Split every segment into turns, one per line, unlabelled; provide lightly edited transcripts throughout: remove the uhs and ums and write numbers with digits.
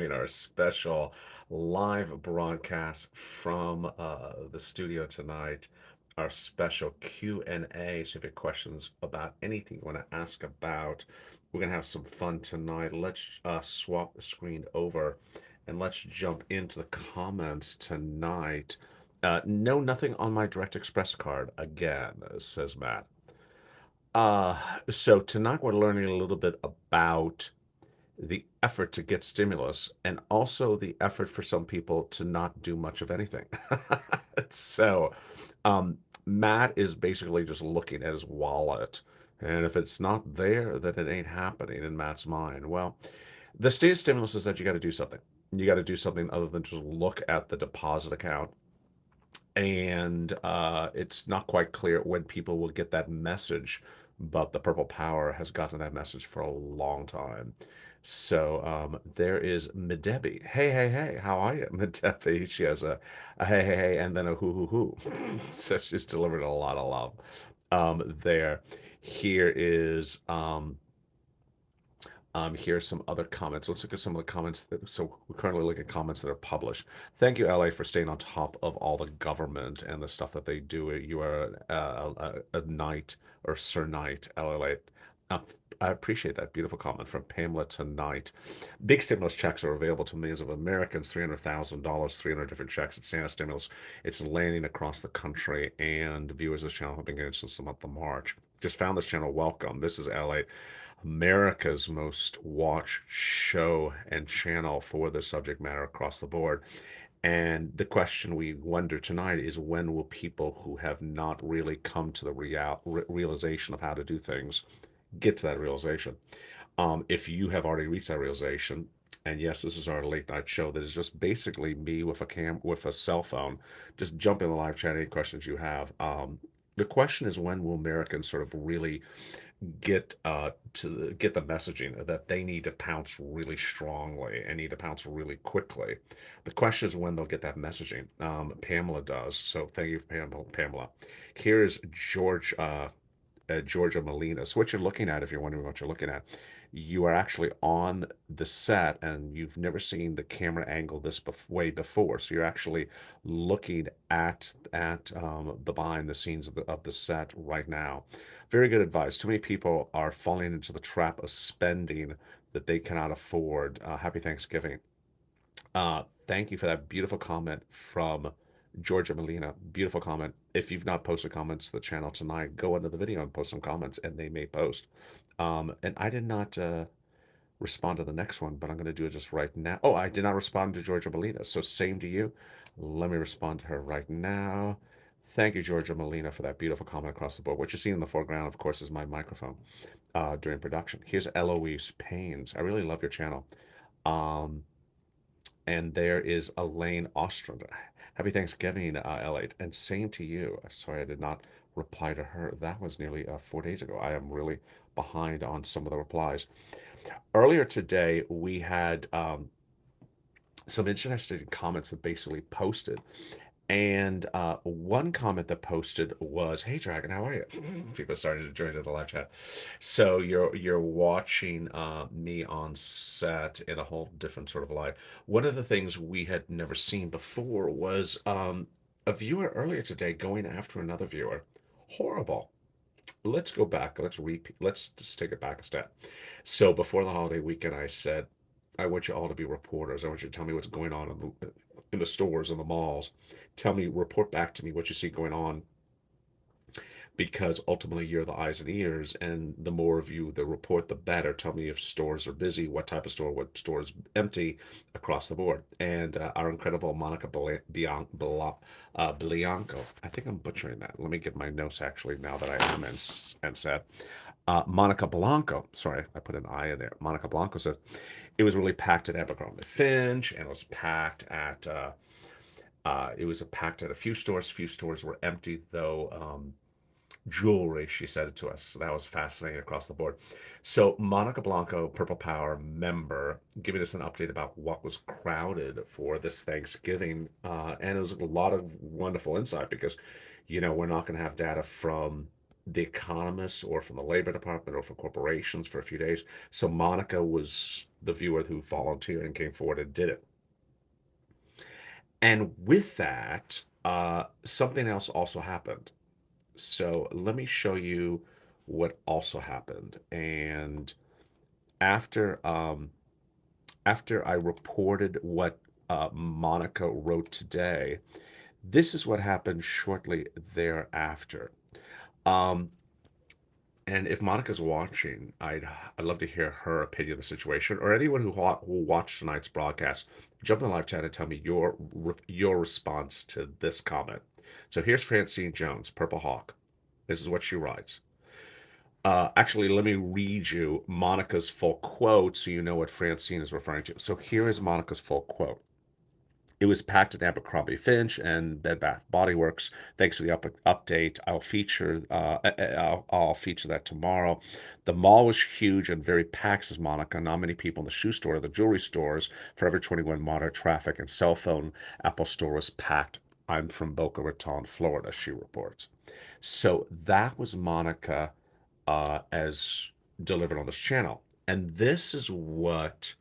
doing our special live broadcast from the studio tonight. Our special Q&A. So if you have questions about anything you want to ask about, we're going to have some fun tonight. Let's swap the screen over and let's jump into the comments tonight. No, nothing on my Direct Express card again, says Matt. So tonight we're learning a little bit about the effort to get stimulus and also the effort for some people to not do much of anything. So, um, Matt is basically just looking at his wallet, and if it's not there, then it ain't happening in Matt's mind. Well, the state of stimulus is that you got to do something. You got to do something other than just look at the deposit account, and it's not quite clear when people will get that message, but the Purple Power has gotten that message for a long time. So there is Medebi. Hey, hey, hey, how are you, Medebi? She has a hey, hey, hey, and then a hoo, hoo, hoo. So she's delivered a lot of love there. Here is here's some other comments. Let's look at some of the comments so we're currently looking at comments that are published. Thank you, LA, for staying on top of all the government and the stuff that they do. You are a knight or Sir Knight, LA. I appreciate that beautiful comment from Pamela tonight. Big stimulus checks are available to millions of Americans. $300,000, 300 different checks. It's Santa stimulus. It's landing across the country, and viewers of this channel have been getting since the month of March. Just found this channel. Welcome. This is LA. America's most watched show and channel for the subject matter across the board. And the question we wonder tonight is when will people who have not really come to the realization of how to do things get to that realization? If you have already reached that realization, and yes, this is our late night show that is just basically me with a cell phone, just jump in the live chat any questions you have. The question is when will Americans sort of really get the messaging that they need to pounce really strongly and need to pounce really quickly. The question is when they'll get that messaging. Pamela does. So thank you, Pamela. Here's Georgia Molina. So what you're looking at, if you're wondering what you're looking at, you are actually on the set and you've never seen the camera angle this way before. So you're actually looking at the behind the scenes of the set right now. Very good advice. Too many people are falling into the trap of spending that they cannot afford. Happy Thanksgiving. Thank you for that beautiful comment from Georgia Molina. Beautiful comment. If you've not posted comments to the channel tonight, go under the video and post some comments, and they may post. And I did not respond to the next one, but I'm going to do it just right now. Oh, I did not respond to Georgia Molina. So same to you. Let me respond to her right now. Thank you, Georgia Molina, for that beautiful comment across the board. What you see in the foreground, of course, is my microphone during production. Here's Eloise Paynes. I really love your channel. Um, and there is Elaine Ostrander. Happy Thanksgiving, Elliot, and same to you. Sorry, I did not reply to her. That was nearly 4 days ago. I am really behind on some of the replies. Earlier today, we had some interesting comments that basically posted. And one comment that posted was, "Hey Dragon, how are you?" People started to join in the live chat. So you're watching me on set in a whole different sort of light. One of the things we had never seen before was a viewer earlier today going after another viewer. Horrible. Let's go back. Let's repeat. Let's just take it back a step. So before the holiday weekend, I said, I want you all to be reporters. I want you to tell me what's going on in the stores and the malls. Tell me, report back to me what you see going on, because ultimately you're the eyes and ears, and the more of you that report, the better. Tell me if stores are busy, what type of store, what store is empty across the board. And our incredible Monica Bianco, I think I'm butchering that. Let me get my notes actually now that I am and said. Monica Blanco, sorry, I put an I in there. Monica Blanco said, it was really packed at Abercrombie Finch, and it was packed at a few stores. Few stores were empty, though. Jewelry, she said it to us. So that was fascinating across the board. So Monica Blanco, Purple Power member, giving us an update about what was crowded for this Thanksgiving. And it was a lot of wonderful insight because, we're not going to have data from the economists or from the Labor Department or from corporations for a few days. So Monica was the viewer who volunteered and came forward and did it. And with that, something else also happened. So let me show you what also happened. And after after I reported what Monica wrote today, this is what happened shortly thereafter. Um, and if Monica's watching, I'd love to hear her opinion of the situation, or anyone who watched tonight's broadcast. Jump in the live chat and tell me your response to this comment. So here's Francine Jones, Purple Hawk. This is what she writes. Actually, let me read you Monica's full quote so you know what Francine is referring to. So here is Monica's full quote. It was packed at Abercrombie Finch and Bed Bath Body Works. Thanks for the update. I'll feature that tomorrow. The mall was huge and very packed, says Monica. Not many people in the shoe store, the jewelry stores, Forever 21 Modern Traffic, and cell phone Apple store was packed. I'm from Boca Raton, Florida, she reports. So that was Monica as delivered on this channel. And this is what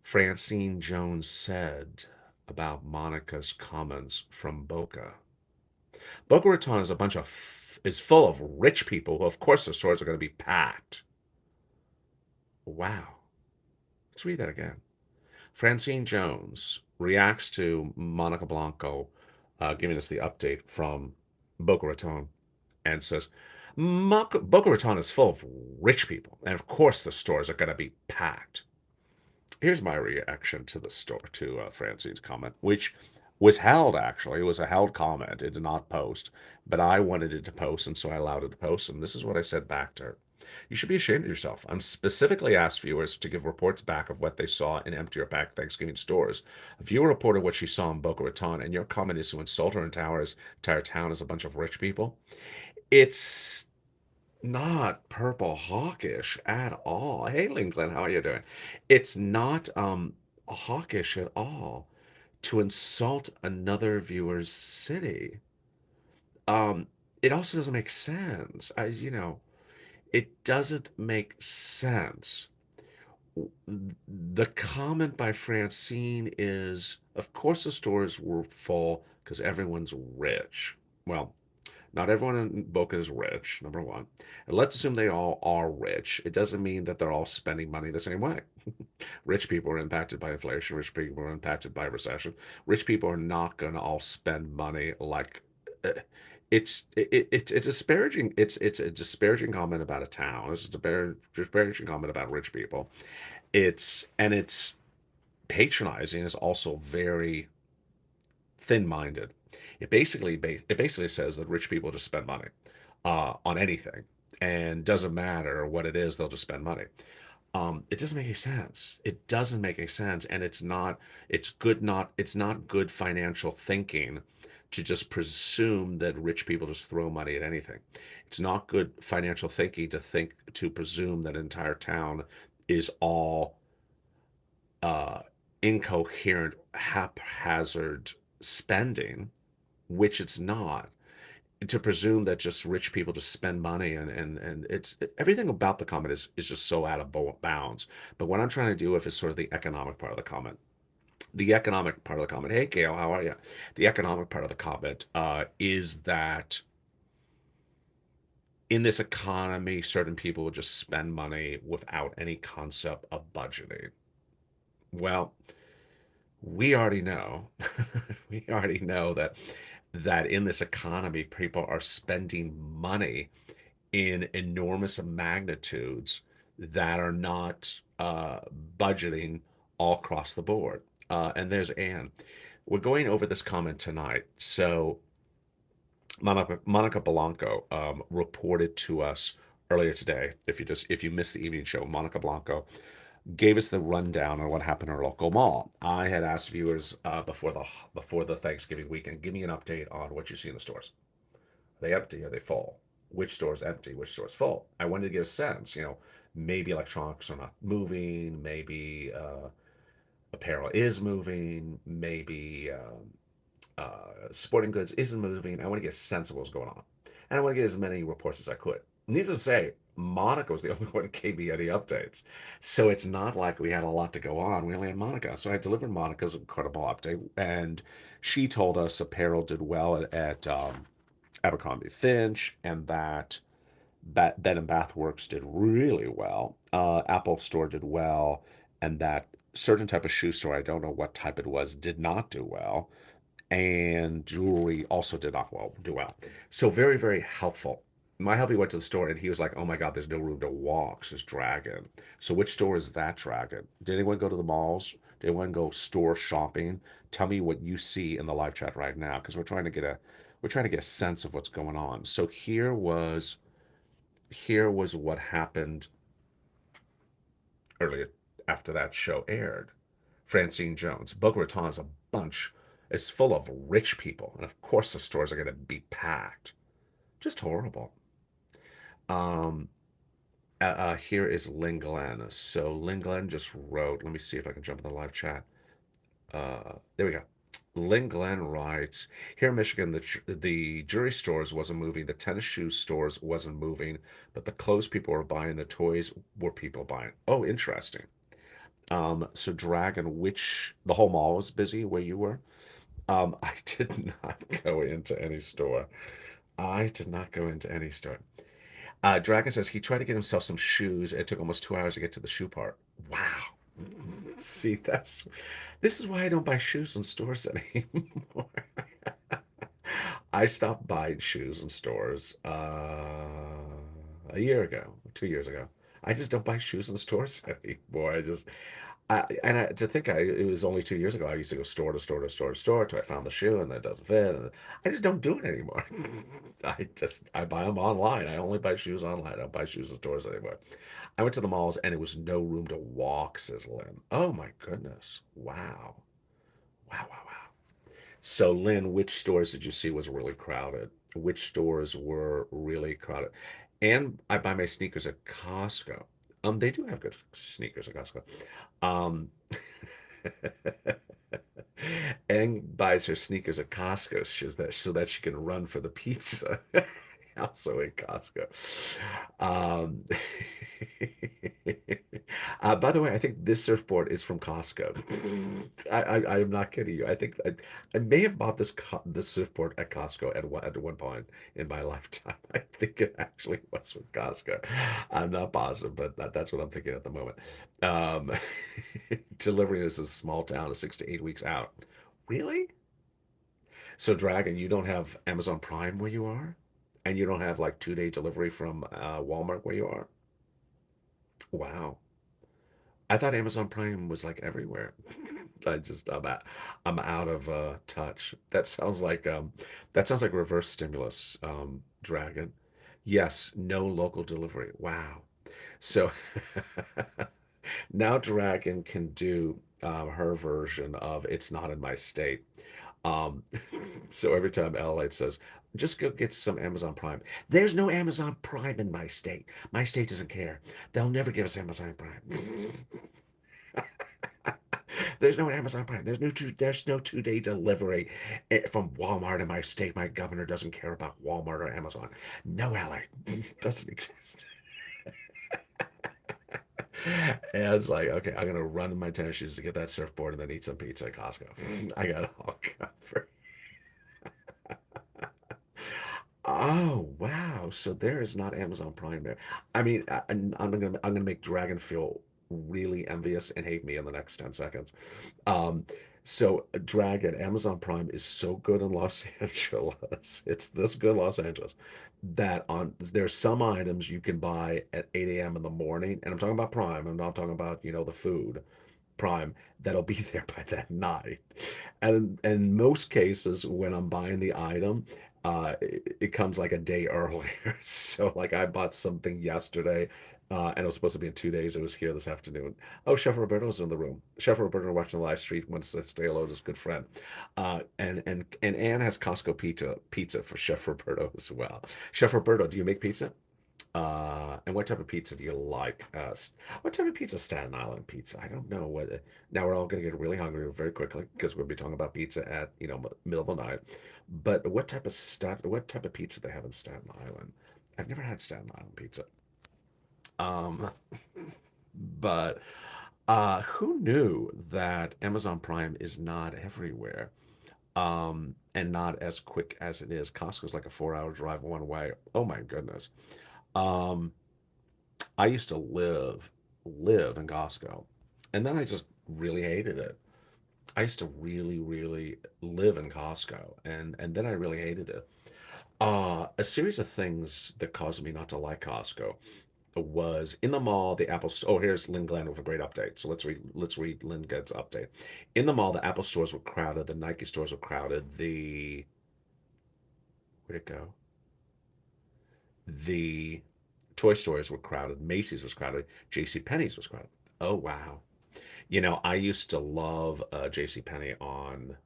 Francine Jones said about Monica's comments from Boca. Boca Raton is is full of rich people. Of course, the stores are going to be packed. Wow. Let's read that again. Francine Jones reacts to Monica Blanco giving us the update from Boca Raton and says, Boca Raton is full of rich people, and of course the stores are going to be packed. Here's my reaction to the store to Francine's comment, which was held actually. It was a held comment. It did not post, but I wanted it to post, and so I allowed it to post. And this is what I said back to her: "You should be ashamed of yourself. I'm specifically asked viewers to give reports back of what they saw in empty or packed Thanksgiving stores. A viewer reported what she saw in Boca Raton, and your comment is to insult her entire town as a bunch of rich people. It's not purple hawkish at all. Hey, Lincoln, how are you doing? It's not hawkish at all to insult another viewer's city. Um, it also doesn't make sense. It doesn't make sense. The comment by Francine is, of course, the stores were full because everyone's rich. Well, not everyone in Boca is rich, number one. And let's assume they all are rich. It doesn't mean that they're all spending money the same way. Rich people are impacted by inflation. Rich people are impacted by recession. Rich people are not going to all spend money like uh, it's disparaging. It's a disparaging comment about a town. It's a disparaging comment about rich people. It's patronizing. It's also very thin-minded. It basically says that rich people just spend money on anything, and doesn't matter what it is, they'll just spend money. It doesn't make any sense. It doesn't make any sense, and it's not good financial thinking to just presume that rich people just throw money at anything. It's not good financial thinking to presume that an entire town is all uh, incoherent, haphazard spending, which it's not. To presume that just rich people just spend money and everything about the comment is just so out of bounds. But what I'm trying to do with is sort of the economic part of the comment. The economic part of the comment. Hey, Gail, how are you? The economic part of the comment is that in this economy, certain people will just spend money without any concept of budgeting. Well, we already know, we already know that in this economy, people are spending money in enormous magnitudes that are not budgeting all across the board. And there's Anne. We're going over this comment tonight. So Monica Blanco reported to us earlier today. If you missed the evening show, Monica Blanco gave us the rundown on what happened in our local mall. I had asked viewers before the Thanksgiving weekend, give me an update on what you see in the stores. Are they empty? Are they full? Which store is empty? Which store is full? I wanted to get a sense. Maybe electronics are not moving. Maybe apparel is moving. Maybe sporting goods isn't moving. I want to get a sense of what's going on. and I want to get as many reports as I could. Needless to say, Monica was the only one who gave me any updates. So it's not like we had a lot to go on. We only had Monica. So I delivered Monica's incredible update, and she told us apparel did well at Abercrombie Finch, and that Bed and Bath Works did really well. Apple Store did well, and that certain type of shoe store, I don't know what type it was, did not do well, and jewelry also did not do well. So very, very helpful. My hubby went to the store and he was like, "Oh my God, there's no room to walk." Says Dragon. So which store is that, Dragon? Did anyone go to the malls? Did anyone go store shopping? Tell me what you see in the live chat right now, because we're trying to get a sense of what's going on. So here was what happened earlier after that show aired. Francine Jones, Boca Raton is a bunch. It's full of rich people, and of course the stores are going to be packed. Just horrible. Um, Here is Lynn Glenn. So Lynn Glenn just wrote. Let me see if I can jump in the live chat. There we go. Lynn Glenn writes, here in Michigan, the jewelry stores wasn't moving, the tennis shoe stores wasn't moving, but the clothes people were buying, the toys were people buying. Oh, interesting. So Dragon, which the whole mall was busy where you were? I did not go into any store. I did not go into any store. Dragon says he tried to get himself some shoes. It took almost 2 hours to get to the shoe part. Wow. See, this is why I don't buy shoes in stores anymore. I stopped buying shoes in stores a year ago, 2 years ago. I just don't buy shoes in stores anymore. To think it was only 2 years ago. I used to go store to store to store to store till I found the shoe and that doesn't fit. And I just don't do it anymore. I buy them online. I only buy shoes online. I don't buy shoes in stores anymore. I went to the malls and it was no room to walk, says Lynn. Oh my goodness. Wow. Wow, wow, wow. So, Lynn, which stores did you see was really crowded? Which stores were really crowded? And I buy my sneakers at Costco. They do have good sneakers at Costco. Um, and buys her sneakers at Costco so that she can run for the pizza. Also in Costco. Um, by the way, I think this surfboard is from Costco. I am not kidding you. I think I may have bought this surfboard at Costco at one point in my lifetime. I think it actually was from Costco. I'm not positive, but that's what I'm thinking at the moment. Um, Delivering this is a small town, is 6 to 8 weeks out. Really? So, Dragon, you don't have Amazon Prime where you are? And you don't have like 2 day delivery from Walmart where you are? Wow. I thought Amazon Prime was like everywhere. I'm out of touch. That sounds like reverse stimulus, Dragon. Yes, no local delivery. Wow. So now Dragon can do her version of "It's not in my state." Um, so every time LALATE says, "Just go get some Amazon Prime." There's no Amazon Prime in my state. My state doesn't care. They'll never give us Amazon Prime. There's no Amazon Prime. There's no 2 day delivery from Walmart in my state. My governor doesn't care about Walmart or Amazon. No, LA doesn't exist. And it's like, okay, I'm gonna run in my tennis shoes to get that surfboard and then eat some pizza at Costco. I got it all covered. Oh wow! So there is not Amazon Prime there. I mean, I'm gonna make Dragon feel really envious and hate me in the next 10 seconds. Um, so Dragon, Amazon Prime is so good in Los Angeles. It's this good in Los Angeles that there's some items you can buy at 8 a.m. in the morning, and I'm talking about Prime. I'm not talking about the food. Prime that'll be there by that night. And in most cases, when I'm buying the item, it comes like a day earlier. So, like, I bought something yesterday, and it was supposed to be in 2 days. It was here this afternoon. Oh, Chef Roberto's in the room. Chef Roberto watching the live stream wants to say hello to his good friend. And Anne has Costco pizza for Chef Roberto as well. Chef Roberto, do you make pizza? And what type of pizza do you like? What type of pizza is Staten Island pizza? I don't know what. Now we're all going to get really hungry very quickly because we'll be talking about pizza at middle of the night. But what type of pizza they have in Staten Island? I've never had Staten Island pizza. Um, but who knew that Amazon Prime is not everywhere? And not as quick as it is. Costco's like a 4 hour drive one way. Oh my goodness. Um, I used to live in Costco, and then I just really hated it. I used to really live in Costco, and then I really hated it. A series of things that caused me not to like Costco was in the mall, the Apple store. Oh, here's Lynn Glenn with a great update. So let's read Lynn Glenn's update. In the mall, the Apple stores were crowded, the Nike stores were crowded, the where'd it go? The toy stores were crowded, Macy's was crowded, J.C. Penney's was crowded. Oh wow. I used to love J.C. Penney on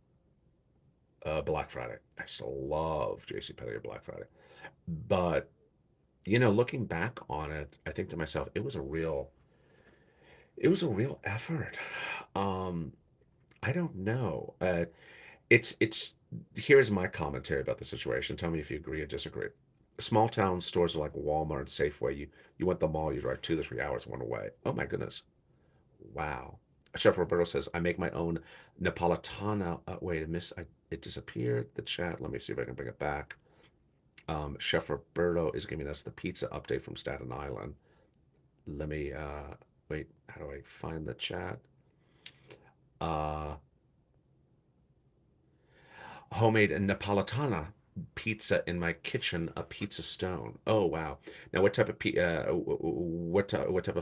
Black Friday. I still love J.C. Penney on Black Friday. But looking back on it, I think to myself, it was a real effort. Um, I don't know. It's Here's my commentary about the situation. Tell me if you agree or disagree. Small town stores are like Walmart and Safeway. You went to the mall, you drive 2 to 3 hours one way. Oh my goodness. Wow. Chef Roberto says, I make my own Napolitana. Wait, it disappeared, the chat. Let me see if I can bring it back. Chef Roberto is giving us the pizza update from Staten Island. Let me, wait, how do I find the chat? Uh, Homemade Napolitana pizza in my kitchen, a pizza stone. Oh, wow. Now, what type of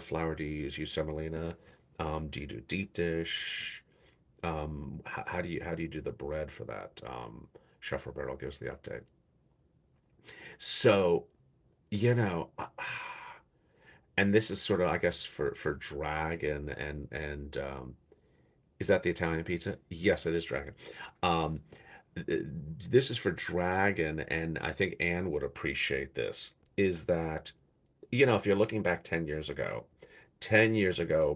flour do you use? Use semolina? Do you do deep dish? How do you do the bread for that? Chef Roberto gives the update. So, you know, and this is sort of, I guess, for Dragon and is that the Italian pizza? Yes, it is Dragon. Um, this is for Dragon, and I think Anne would appreciate this. Is that if you're looking back 10 years ago,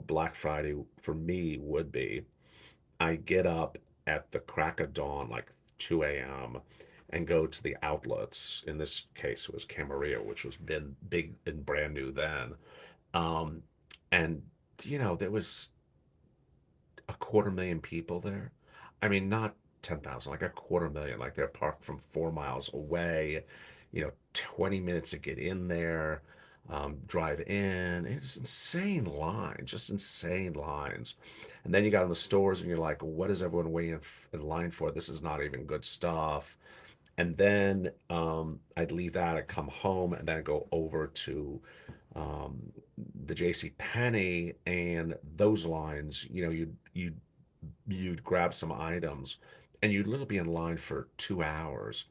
Black Friday for me would be I get up at the crack of dawn, like 2 a.m., and go to the outlets. In this case, it was Camarillo, which was been big and brand new then. Um, and there was a quarter million people there. I mean, not 10,000, like a quarter million. Like they're parked from 4 miles away. 20 minutes to get in there, drive in. It's insane lines, just insane lines. And then you got in the stores and you're like, what is everyone waiting in line for? This is not even good stuff. And then I'd leave that, I'd come home, and then I'd go over to um, the J.C. Penney, and those lines, you'd grab some items, and you'd literally be in line for 2 hours.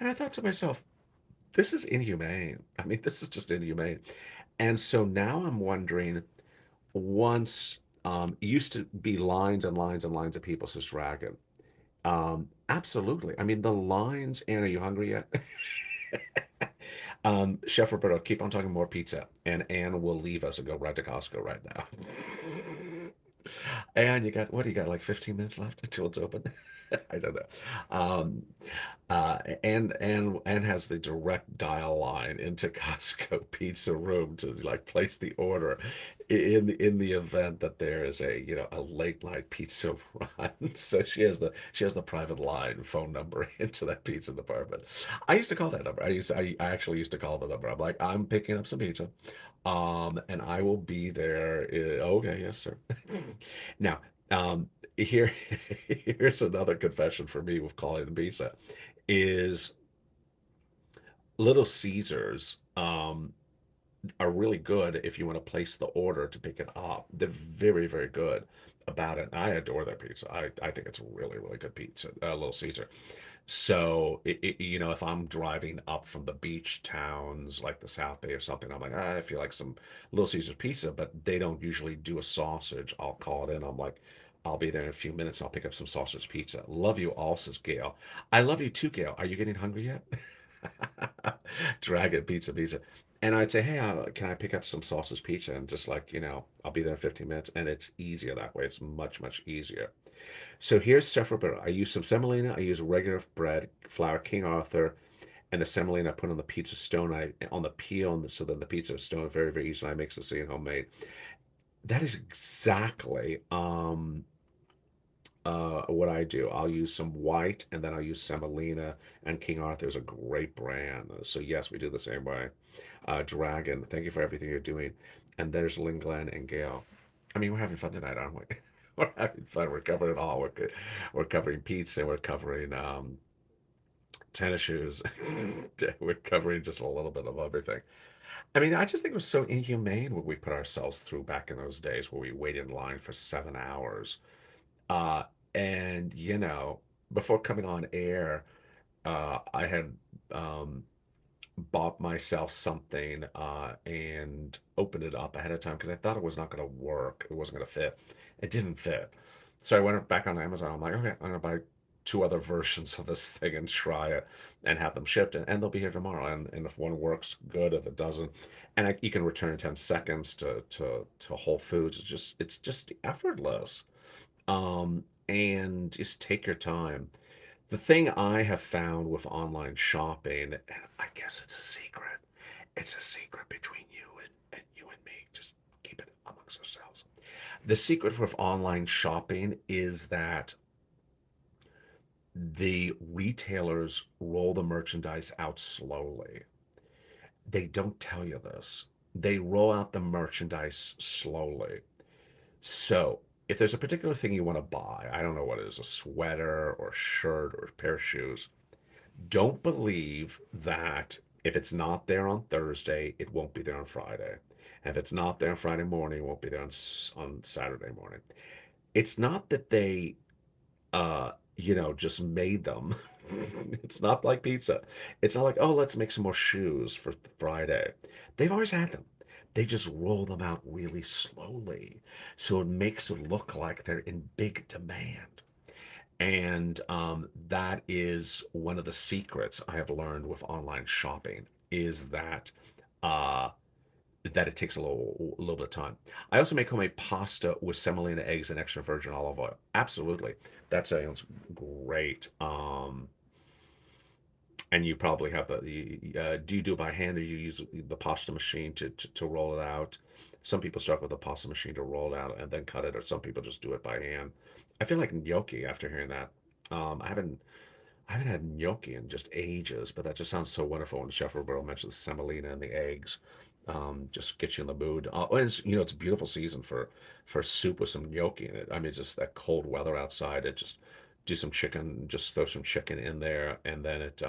And I thought to myself, this is inhumane. I mean, this is just inhumane. And so now I'm wondering, once it used to be lines and lines and lines of people, says Dragon. Absolutely. I mean, the lines. Anne, are you hungry yet? Chef Roberto, keep on talking more pizza, and Anne will leave us and go right to Costco right now. And what do you got, like 15 minutes left until it's open? I don't know. Um, and has the direct dial line into Costco pizza room to like place the order in the event that there is a late night pizza run. So she has the private line phone number into that pizza department. I used to call that number. I actually used to call the number. I'm like, I'm picking up some pizza, and I will be there. Okay, yes, sir. Now, here here's another confession for me with calling the pizza is Little Caesars are really good if you want to place the order to pick it up. They're very, very good about it. I adore their pizza. I think it's a really, really good pizza, Little Caesar. So, if I'm driving up from the beach towns like the South Bay or something, I'm like, I feel like some Little Caesars pizza, but they don't usually do a sausage. I'll call it in. I'm like, I'll be there in a few minutes. I'll pick up some sausage pizza. Love you all, says Gail. I love you too, Gail. Are you getting hungry yet? Dragon pizza. And I'd say, hey, can I pick up some sausage pizza? And just like, I'll be there in 15 minutes. And it's easier that way. It's much, much easier. So here's Chef Roberto. I use some semolina. I use regular bread, flour, King Arthur, and the semolina I put on the pizza stone. On the peel, so then the pizza stone very, very easily. I make Sicilian homemade. That is exactly what I do. I'll use some white, and then I'll use semolina, and King Arthur is a great brand. So yes, we do the same way. Dragon, thank you for everything you're doing. And there's Lynn Glenn and Gail. I mean, we're having fun tonight, aren't we? We're having fun. We're covering it all. We're covering pizza. We're covering tennis shoes. We're covering just a little bit of everything. I mean, I just think it was so inhumane what we put ourselves through back in those days where we waited in line for 7 hours. Uh, and, before coming on air, I had um, bought myself something and opened it up ahead of time because I thought it was not going to work. It wasn't going to fit. It didn't fit. So I went back on Amazon. I'm like, okay, I'm going to buy two other versions of this thing and try it and have them shipped. And they'll be here tomorrow. And if one works, good. If it doesn't, you can return in 10 seconds to Whole Foods. It's just effortless. And just take your time. The thing I have found with online shopping, and I guess it's a secret, it's a secret between you and me. Just keep it amongst ourselves. The secret with online shopping is that the retailers roll the merchandise out slowly. They don't tell you this. They roll out the merchandise slowly. So, if there's a particular thing you want to buy, I don't know what it is, a sweater or a shirt or a pair of shoes, don't believe that if it's not there on Thursday, it won't be there on Friday. And if it's not there on Friday morning, it won't be there on Saturday morning. It's not that they, just made them. It's not like pizza. It's not like, oh, let's make some more shoes for Friday. They've always had them. They just roll them out really slowly. So it makes it look like they're in big demand. And that is one of the secrets I have learned with online shopping is uh, that it takes a little bit of time. I also make homemade pasta with semolina eggs and extra virgin olive oil. Absolutely, that sounds great. And you probably have do you do it by hand or you use the pasta machine to roll it out? Some people start with the pasta machine to roll it out and then cut it, or some people just do it by hand. I feel like gnocchi after hearing that. I haven't had gnocchi in just ages, but that just sounds so wonderful when Chef Roberto mentions semolina and the eggs. Just get you in the mood. And it's a beautiful season for soup with some gnocchi in it. I mean, just that cold weather outside. It just do some chicken, just throw some chicken in there, and then it.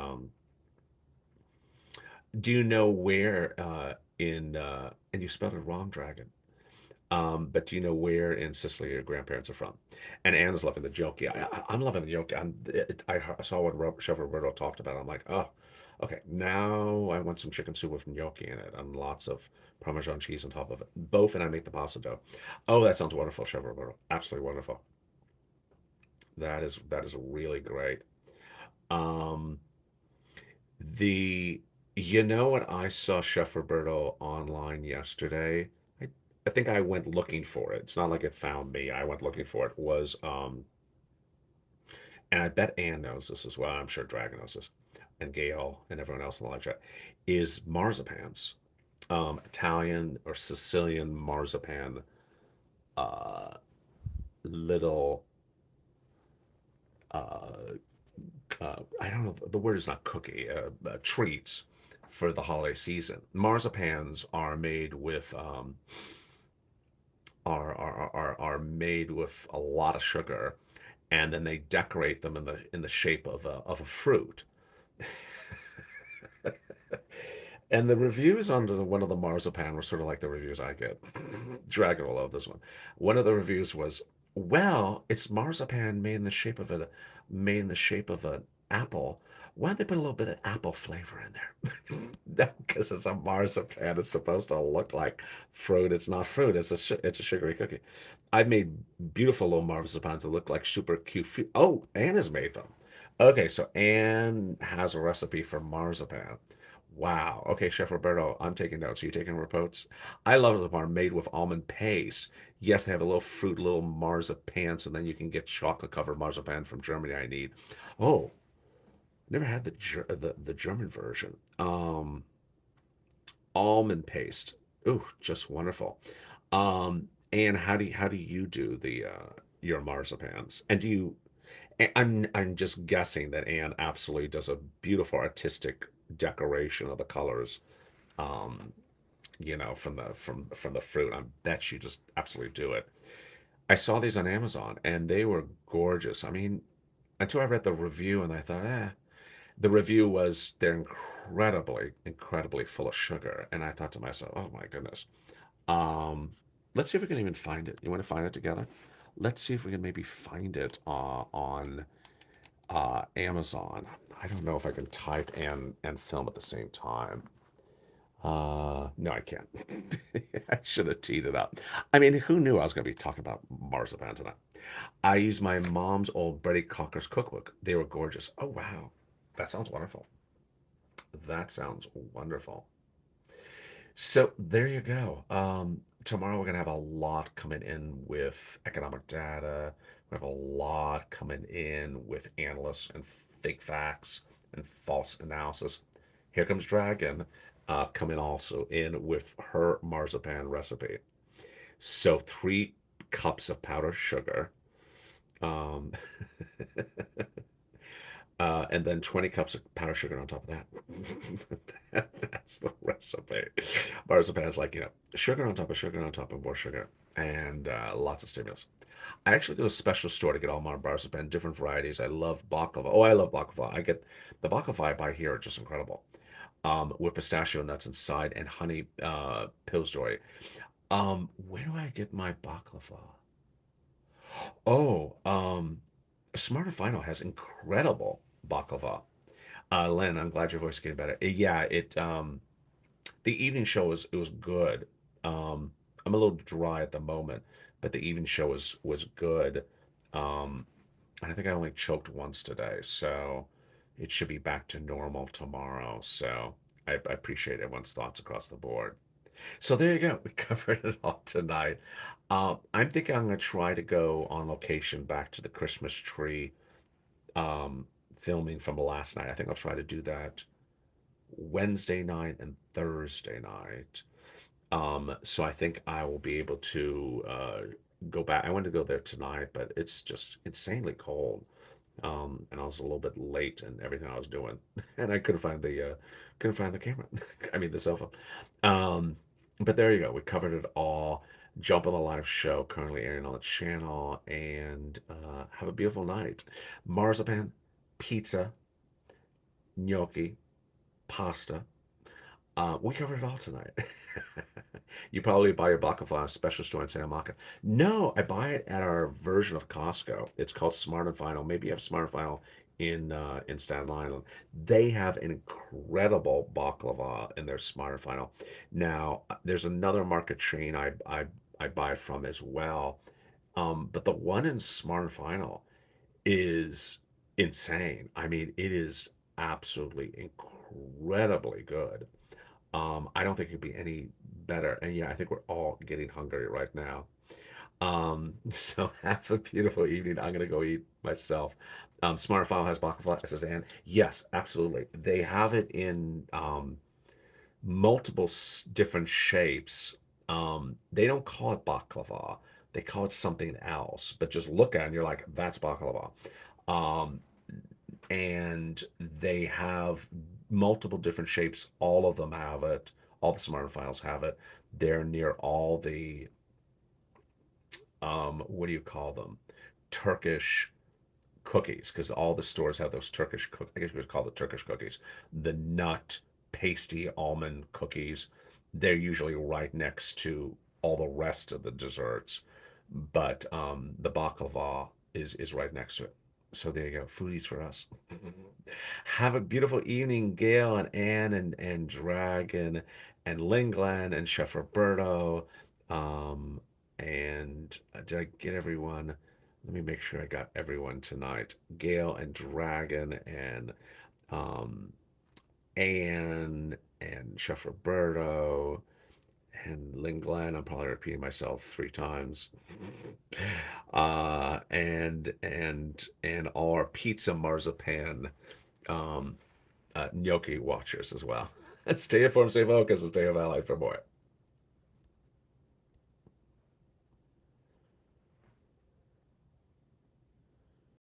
Do you know where and you spelled it wrong, Dragon? But do you know where in Sicily your grandparents are from? And Anna's loving the joke. Yeah, I'm loving the joke. I saw what Chef Roberto talked about. I'm like, oh, okay. Now I want some chicken soup with gnocchi in it and lots of Parmesan cheese on top of it. Both, and I make the pasta dough. Oh, that sounds wonderful, Chef Roberto. Absolutely wonderful. That is really great. Um, the you know what I saw Chef Roberto online yesterday? I, I think I went looking for it. It's not like it found me. I went looking for it. Was and I bet Ann knows this as well. I'm sure Dragon knows this, and Gail and everyone else in the live chat is marzipans, Italian or Sicilian marzipan, uh, little uh, I don't know, the word is not cookie, treats for the holiday season. Marzipans are made with a lot of sugar, and then they decorate them in the shape of a fruit. And the reviews on one of the marzipan were sort of like the reviews I get. Dragon will love this one. One of the reviews was, "Well, it's marzipan made in the shape of an apple. Why don't they put a little bit of apple flavor in there?" Because it's a marzipan. It's supposed to look like fruit. It's not fruit. It's a sugary cookie. I've made beautiful little marzipans that look like super cute. Oh, Anne has made them. Okay, so Anne has a recipe for marzipan. Wow. Okay, Chef Roberto, I'm taking notes. Are you taking reports? I love the bar made with almond paste. Yes, they have a little fruit, little marzipan, so then you can get chocolate covered marzipan from Germany. I need. Oh, never had the German version. Almond paste. Ooh, just wonderful. And how do you do the your marzipans? And do you I'm just guessing that Anne absolutely does a beautiful artistic decoration of the colors, um, from the fruit. I bet you just absolutely do it. I saw these on Amazon and they were gorgeous. I mean, until I read the review and I thought, the review was they're incredibly, incredibly full of sugar. And I thought to myself, oh my goodness. Um, let's see if we can even find it. You want to find it together? Let's see if we can maybe find it on Amazon. I don't know if I can type and film at the same time. No, I can't. I should have teed it up. I mean, who knew I was going to be talking about marzipan tonight? I used my mom's old Betty Cocker's cookbook. They were gorgeous. Oh, wow. That sounds wonderful. That sounds wonderful. So there you go. Tomorrow we're gonna have a lot coming in with economic data. We have a lot coming in with analysts and fake facts and false analysis. Here comes Dragon, coming also in with her marzipan recipe. So 3 cups of powdered sugar, um, and then 20 cups of powdered sugar on top of that. That's the recipe. Marzipan is like, sugar on top of sugar on top of more sugar and lots of stimulus. I actually go to a special store to get all my marzipan, different varieties. I love baklava. Oh, I love baklava. I get the baklava I buy here are just incredible. With pistachio nuts inside and honey pillsbury. Where do I get my baklava? Oh, Smarter Final has incredible baklava. Len, I'm glad your voice is getting better. Yeah, the evening show was good. I'm a little dry at the moment, but the evening show was good. Um, and I think I only choked once today, so it should be back to normal tomorrow. So I appreciate everyone's thoughts across the board. So there you go. We covered it all tonight. I'm thinking I'm going to try to go on location back to the Christmas tree um, filming from last night. I think I'll try to do that Wednesday night and Thursday night. So I think I will be able to go back. I wanted to go there tonight, but it's just insanely cold. And I was a little bit late in everything I was doing, and I couldn't find the camera. I mean the cell phone. But there you go. We covered it all. Jump on the live show currently airing on the channel, and have a beautiful night. Marzipan, pizza, gnocchi, pasta. We covered it all tonight. You probably buy your baklava at a special store in Santa Monica. No, I buy it at our version of Costco. It's called Smart and Final. Maybe you have Smart and Final in Staten Island. They have an incredible baklava in their Smart and Final. Now, there's another market chain I buy from as well. But the one in Smart and Final is insane. I mean, it is absolutely incredibly good. I don't think it could be any better. And yeah, I think we're all getting hungry right now. So have a beautiful evening. I'm gonna go eat myself. Smart File has baklava, says Ann. Yes, absolutely. They have it in multiple different shapes. They don't call it baklava. They call it something else. But just look at it and you're like, that's baklava. Um, and they have multiple different shapes. All of them have it. All the Smart Files have it. They're near all the what do you call them? Turkish cookies, because all the stores have those Turkish cook. I guess we would call it Turkish cookies. The nut pasty almond cookies. They're usually right next to all the rest of the desserts, but the baklava is right next to it. So there you go, foodies for us. Have a beautiful evening, Gail and Anne and Dragon and Lingland and Chef Roberto. Um, and did I get everyone? Let me make sure I got everyone tonight. Gail and Dragon um, and and Chef Roberto and Lynn Glenn. I'm probably repeating myself 3 times. And our pizza marzipan um, gnocchi watchers as well. Stay informed, stay focused, and stay of ally for more.